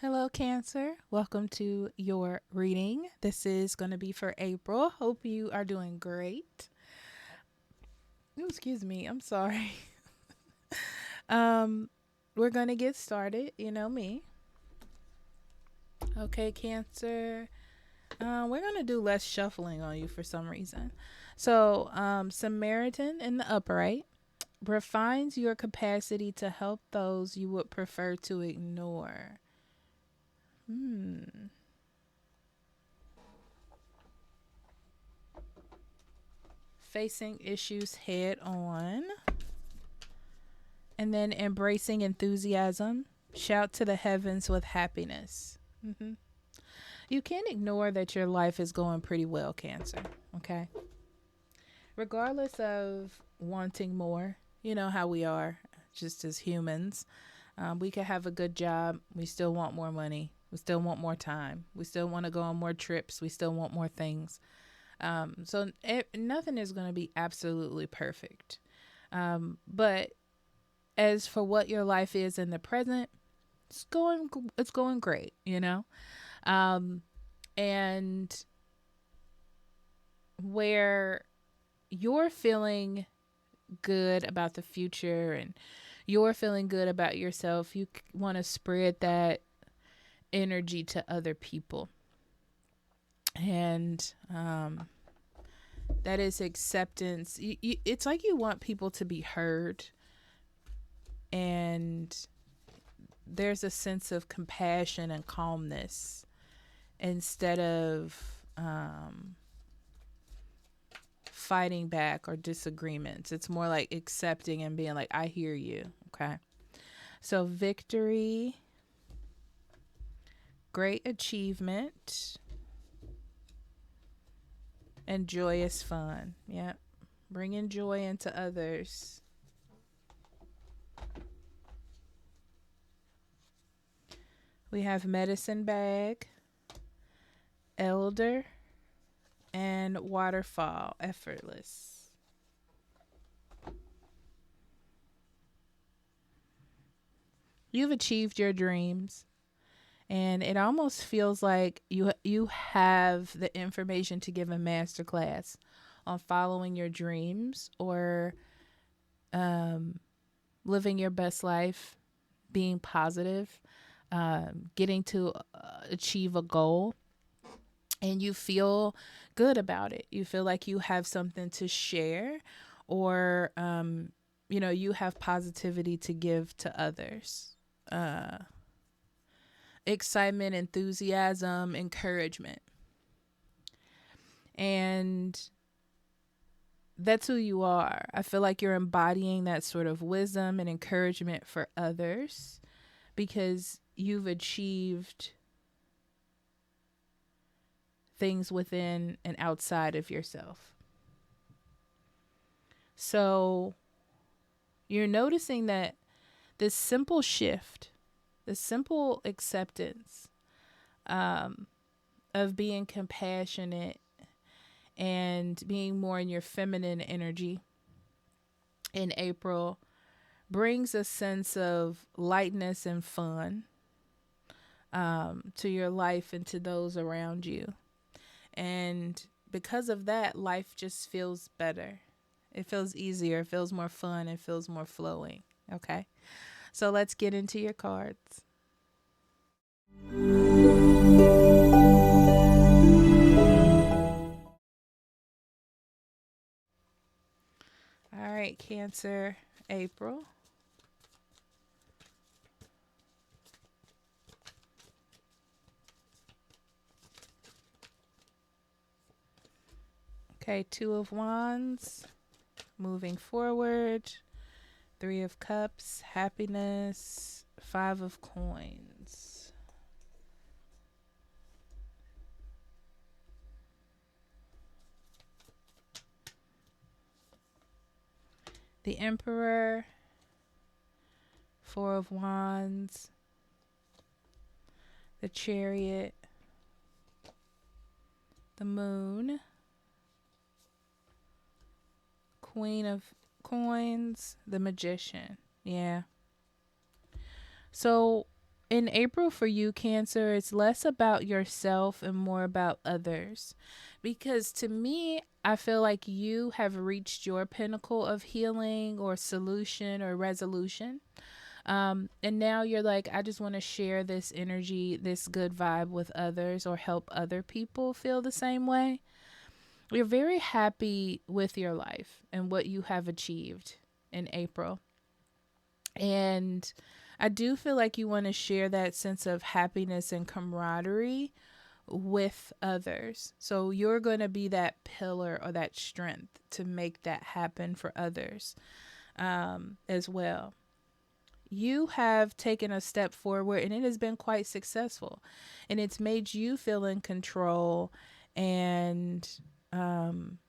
Hello, Cancer. Welcome to your reading. This is going to be for April. Hope you are doing great. Oh, excuse me. I'm sorry. Um, we're going to get started. You know me. Okay, Cancer. We're going to do less shuffling on you for some reason. So, Samaritan in the upright refines your capacity to help those you would prefer to ignore. Hmm. Facing issues head on. And then embracing enthusiasm. Shout to the heavens with happiness. hmm You can't ignore that your life is going pretty well, Cancer. Okay. Regardless of wanting more, you know how we are just as humans. We could have a good job. We still want more money. We still want more time. We still want to go on more trips. We still want more things. Nothing is going to be absolutely perfect. But as for what your life is in the present, it's going great, you know. Um, and where you're feeling good about the future and you're feeling good about yourself, you want to spread that energy to other people, and that is acceptance. It's like you want people to be heard, and there's a sense of compassion and calmness instead of fighting back or disagreements. It's more like accepting and being like, I hear you. Okay. So, victory, great achievement, and joyous fun. Yep. Bringing joy into others. We have medicine bag, elder, and waterfall, effortless. You've achieved your dreams, and it almost feels like you have the information to give a master class on following your dreams or um, living your best life, being positive, getting to achieve a goal, and you feel good about it. You feel like you have something to share, or you have positivity to give to others. Uh, Excitement, enthusiasm, encouragement. And that's who you are. I feel like you're embodying that sort of wisdom and encouragement for others because you've achieved things within and outside of yourself. So you're noticing that this simple shift, this simple acceptance um, of being compassionate and being more in your feminine energy in April brings a sense of lightness and fun to your life and to those around you. And because of that, life just feels better. It feels easier, it feels more fun, it feels more flowing. Okay. So let's get into your cards. All right, Cancer, April. Okay, Two of Wands, moving forward. Three of Cups, happiness. Five of Coins. The Emperor, Four of Wands, the Chariot, the Moon, Queen of Coins, the Magician. Yeah. So In April for you, Cancer, it's less about yourself and more about others. Because to me, I feel like you have reached your pinnacle of healing or solution or resolution. And now you're like, I just want to share this energy, this good vibe with others or help other people feel the same way. You're very happy with your life and what you have achieved in April. And I do feel like you want to share that sense of happiness and camaraderie with others. So you're going to be that pillar or that strength to make that happen for others as well. You have taken a step forward and it has been quite successful. And it's made you feel in control and um,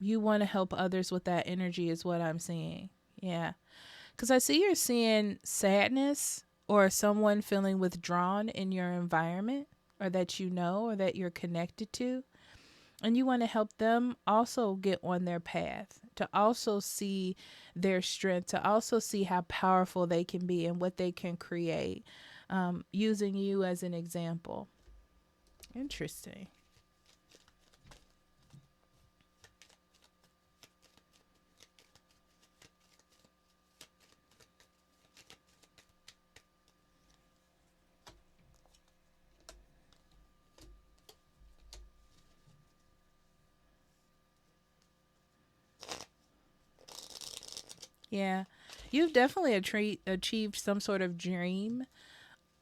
you want to help others with that energy, is what I'm seeing. Yeah. Because I see you're seeing sadness or someone feeling withdrawn in your environment or that you know or that you're connected to. And you want to help them also get on their path, to also see their strength, to also see how powerful they can be and what they can create, using you as an example. Interesting. Yeah. You've definitely achieved some sort of dream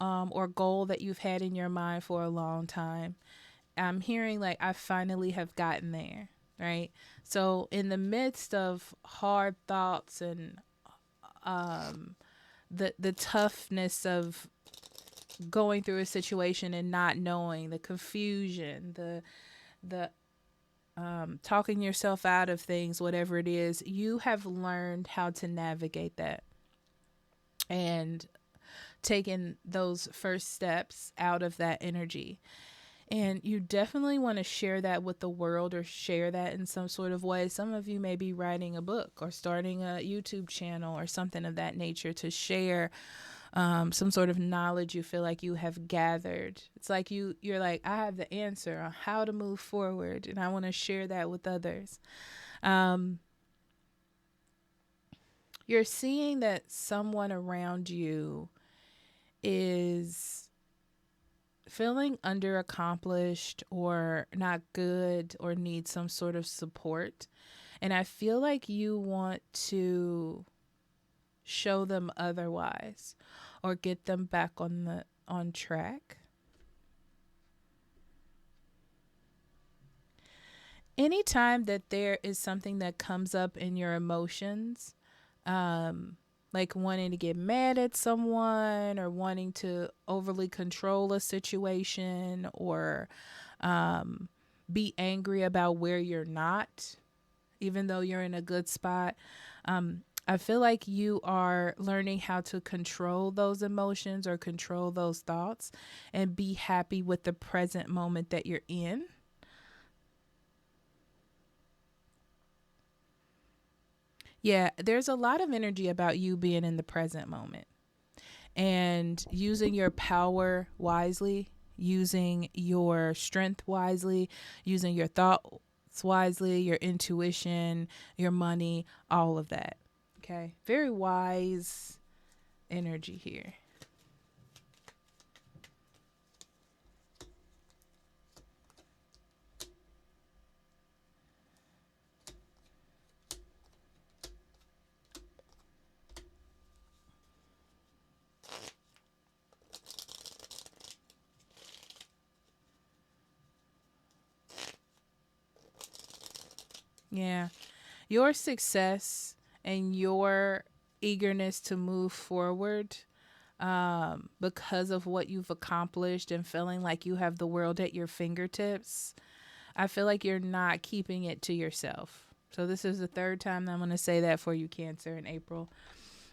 or goal that you've had in your mind for a long time. I'm hearing like I finally have gotten there, right? So in the midst of hard thoughts and um, the toughness of going through a situation and not knowing, the confusion, the talking yourself out of things, whatever it is, you have learned how to navigate that and taken those first steps out of that energy. And you definitely want to share that with the world or share that in some sort of way. Some of you may be writing a book or starting a YouTube channel or something of that nature to share some sort of knowledge you feel like you have gathered. It's like you're like, I have the answer on how to move forward, and I want to share that with others. Um, you're seeing that someone around you is feeling underaccomplished or not good or need some sort of support. And I feel like you want to show them otherwise or get them back on track. Anytime that there is something that comes up in your emotions, um, like wanting to get mad at someone or wanting to overly control a situation or um, be angry about where you're not, even though you're in a good spot. I feel like you are learning how to control those emotions or control those thoughts and be happy with the present moment that you're in. Yeah, there's a lot of energy about you being in the present moment and using your power wisely, using your strength wisely, using your thoughts wisely, your intuition, your money, all of that. Okay. Very wise energy here. Yeah. Your success and your eagerness to move forward because of what you've accomplished and feeling like you have the world at your fingertips, I feel like you're not keeping it to yourself. So this is the third time that I'm going to say that for you, Cancer, in April.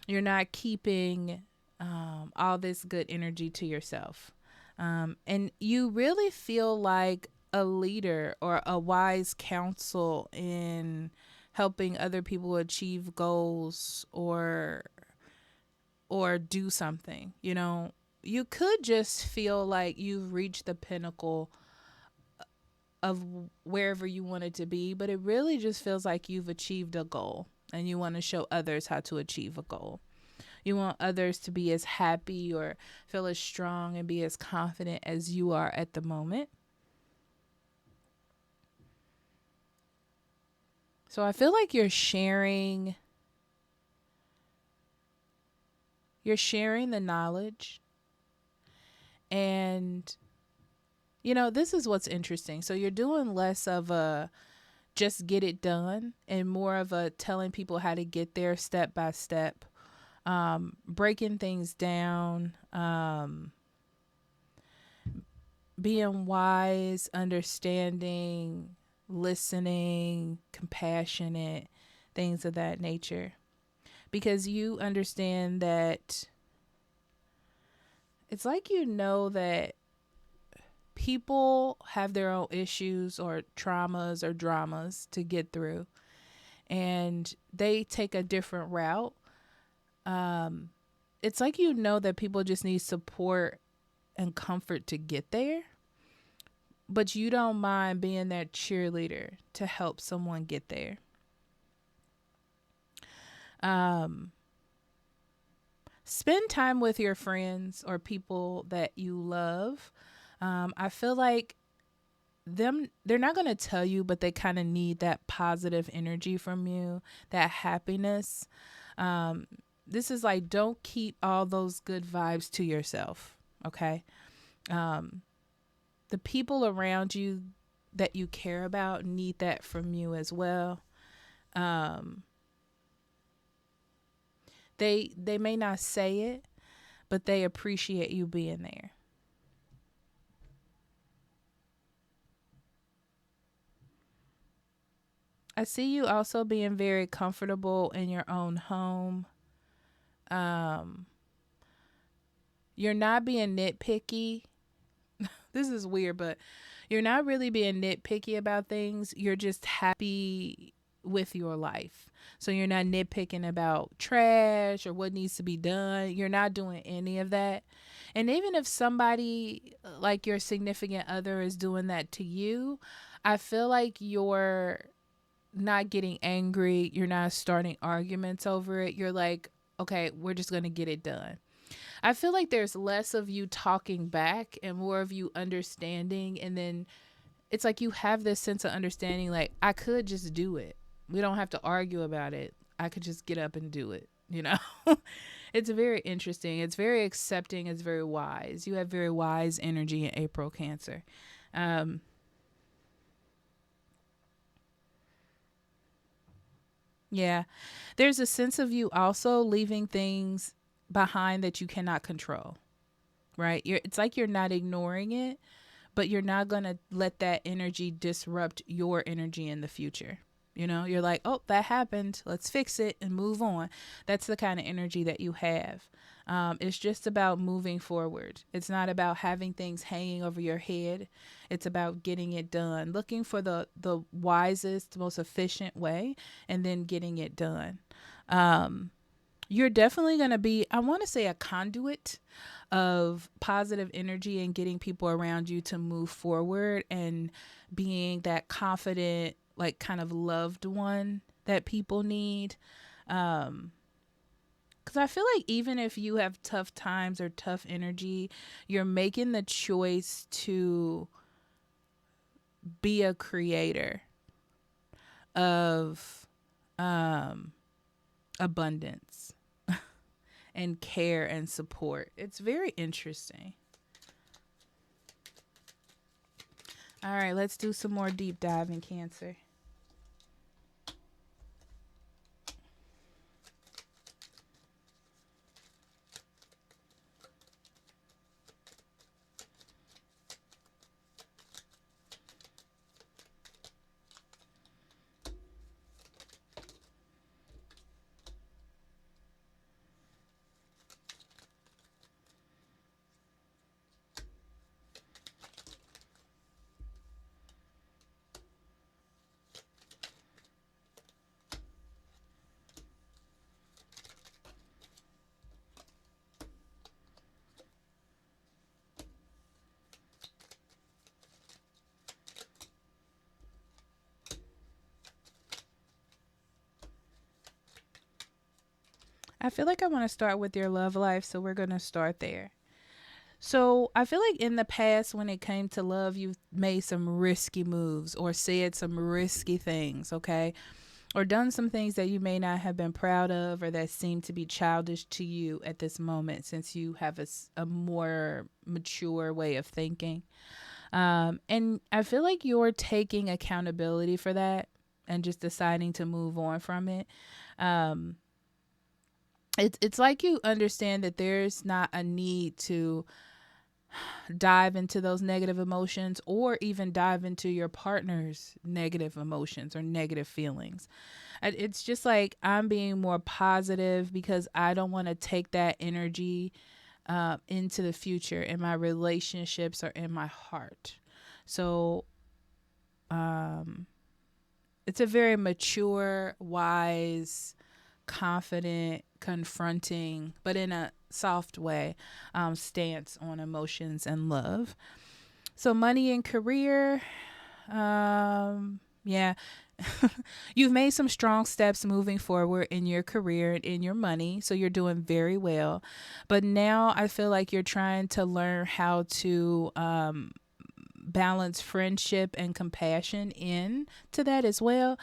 You're not keeping all this good energy to yourself. And you really feel like a leader or a wise counsel in helping other people achieve goals or do something, you know. you could just feel like you've reached the pinnacle of wherever you wanted to be, but it really just feels like you've achieved a goal and you want to show others how to achieve a goal. You want others to be as happy or feel as strong and be as confident as you are at the moment. So I feel like you're sharing the knowledge. And this is what's interesting. So you're doing less of a just get it done and more of a telling people how to get there step by step, breaking things down, being wise, understanding, listening, compassionate, things of that nature. Because you understand that it's like that people have their own issues or traumas or dramas to get through, and they take a different route. It's like that people just need support and comfort to get there, but you don't mind being that cheerleader to help someone get there. Spend time with your friends or people that you love. I feel like they're not going to tell you, but they kind of need that positive energy from you, that happiness. This is like, don't keep all those good vibes to yourself. Okay. The people around you that you care about need that from you as well. They may not say it, but they appreciate you being there. I see you also being very comfortable in your own home. Um, you're not being nitpicky. This is weird, but you're not really being nitpicky about things. You're just happy with your life. So you're not nitpicking about trash or what needs to be done. You're not doing any of that. And even if somebody like your significant other is doing that to you, I feel like you're not getting angry. You're not starting arguments over it. You're like, okay, we're just going to get it done. I feel like there's less of you talking back and more of you understanding. And then it's like you have this sense of understanding, like, I could just do it. We don't have to argue about it. I could just get up and do it, It's very interesting. It's very accepting. It's very wise. You have very wise energy in April Cancer. Yeah. There's a sense of you also leaving things behind that you cannot control, right? It's like you're not ignoring it, but you're not going to let that energy disrupt your energy in the future. You're like, oh, that happened. Let's fix it and move on. That's the kind of energy that you have. It's just about moving forward. It's not about having things hanging over your head. It's about getting it done, looking for the wisest, most efficient way, and then getting it done. You're definitely going to be, I want to say, a conduit of positive energy and getting people around you to move forward and being that confident, like kind of loved one that people need. Because I feel like even if you have tough times or tough energy, you're making the choice to be a creator of abundance and care and support. It's very interesting. All right, let's do some more deep dive in Cancer. I feel like I want to start with your love life, so we're going to start there. So I feel like in the past, when it came to love, you've made some risky moves or said some risky things, okay? Or done some things that you may not have been proud of or that seem to be childish to you at this moment, since you have a more mature way of thinking. And I feel like you're taking accountability for that and just deciding to move on from it. Um, it's like you understand that there's not a need to dive into those negative emotions or even dive into your partner's negative emotions or negative feelings. It's just like I'm being more positive because I don't want to take that energy into the future in my relationships or in my heart. So um, it's a very mature, wise, confident, confronting, but in a soft way, stance on emotions and love. So money and career, yeah, you've made some strong steps moving forward in your career and in your money. So you're doing very well. But now I feel like you're trying to learn how to balance friendship and compassion in to that as well,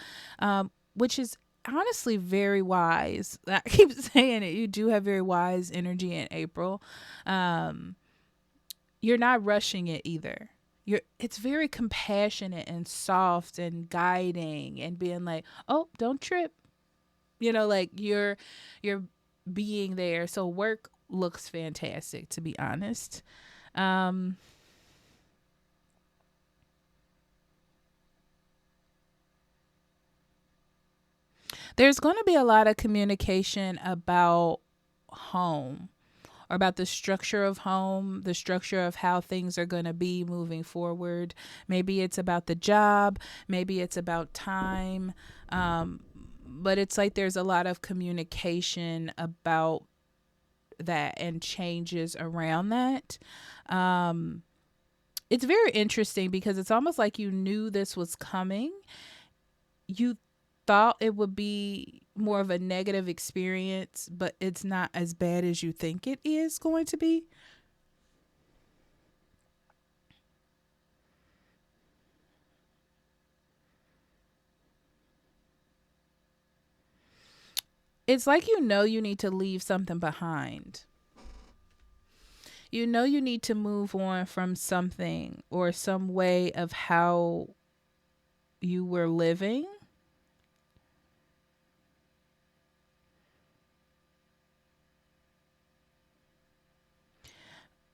which is honestly very wise. I keep saying it. You do have very wise energy in April. Um, you're not rushing it either. It's very compassionate and soft and guiding and being like, "Oh, don't trip." Like you're being there. So work looks fantastic, to be honest. Um there's going to be a lot of communication about home, or about the structure of home, the structure of how things are going to be moving forward. Maybe it's about the job, maybe it's about time. But it's like there's a lot of communication about that and changes around that. Um, it's very interesting because it's almost like you knew this was coming. You thought it would be more of a negative experience, but it's not as bad as you think it is going to be. It's like you need to leave something behind. You need to move on from something or some way of how you were living.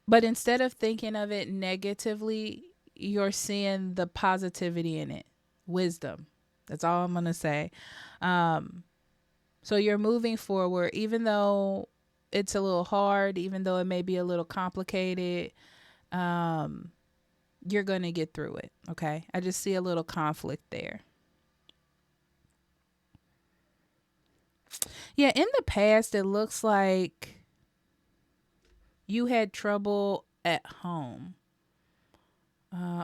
But instead of thinking of it negatively, you're seeing the positivity in it. Wisdom. That's all I'm going to say. Um, so you're moving forward, even though it's a little hard, even though it may be a little complicated. Um, you're going to get through it. Okay. I just see a little conflict there. Yeah. In the past, it looks like you had trouble at home,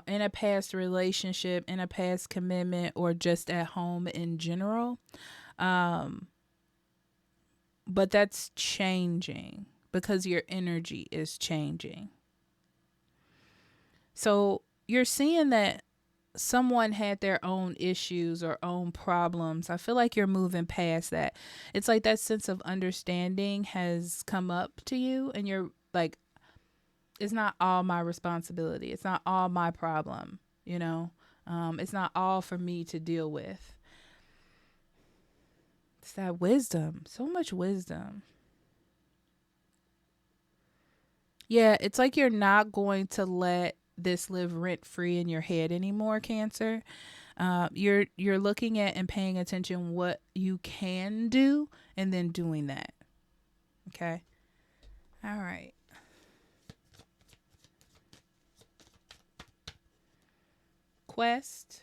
in a past relationship, in a past commitment, or just at home in general. Um, but that's changing because your energy is changing. So you're seeing that someone had their own issues or own problems. I feel like you're moving past that. It's like that sense of understanding has come up to you, and you're like, it's not all my responsibility. It's not all my problem, you know? It's not all for me to deal with. It's that wisdom, so much wisdom. Yeah, it's like you're not going to let this live rent free in your head anymore, Cancer. You're looking at and paying attention what you can do, and then doing that. Okay. All right. Quest,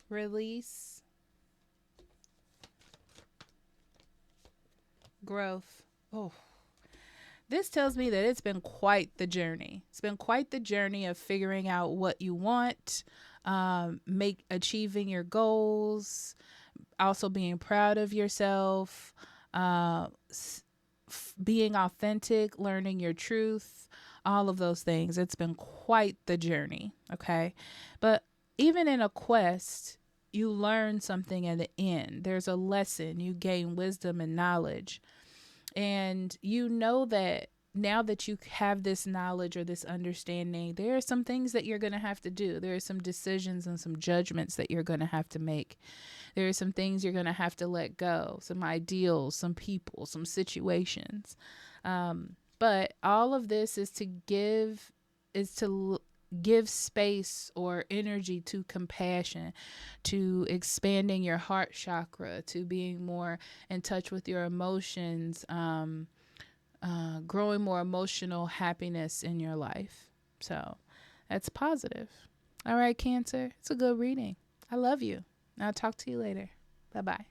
release, growth. Oh, this tells me that it's been quite the journey. It's been quite the journey of figuring out what you want, make achieving your goals, also being proud of yourself, uh, being authentic, learning your truth, all of those things. It's been quite the journey. Okay. But even in a quest, you learn something at the end. There's a lesson. You gain wisdom and knowledge. And you know that now that you have this knowledge or this understanding, there are some things that you're going to have to do. There are some decisions and some judgments that you're going to have to make. There are some things you're going to have to let go, some ideals, some people, some situations. But all of this is to give space or energy to compassion, to expanding your heart chakra, to being more in touch with your emotions, growing more emotional happiness in your life. So that's positive. All right, Cancer. It's a good reading. I love you. I'll talk to you later. Bye-bye.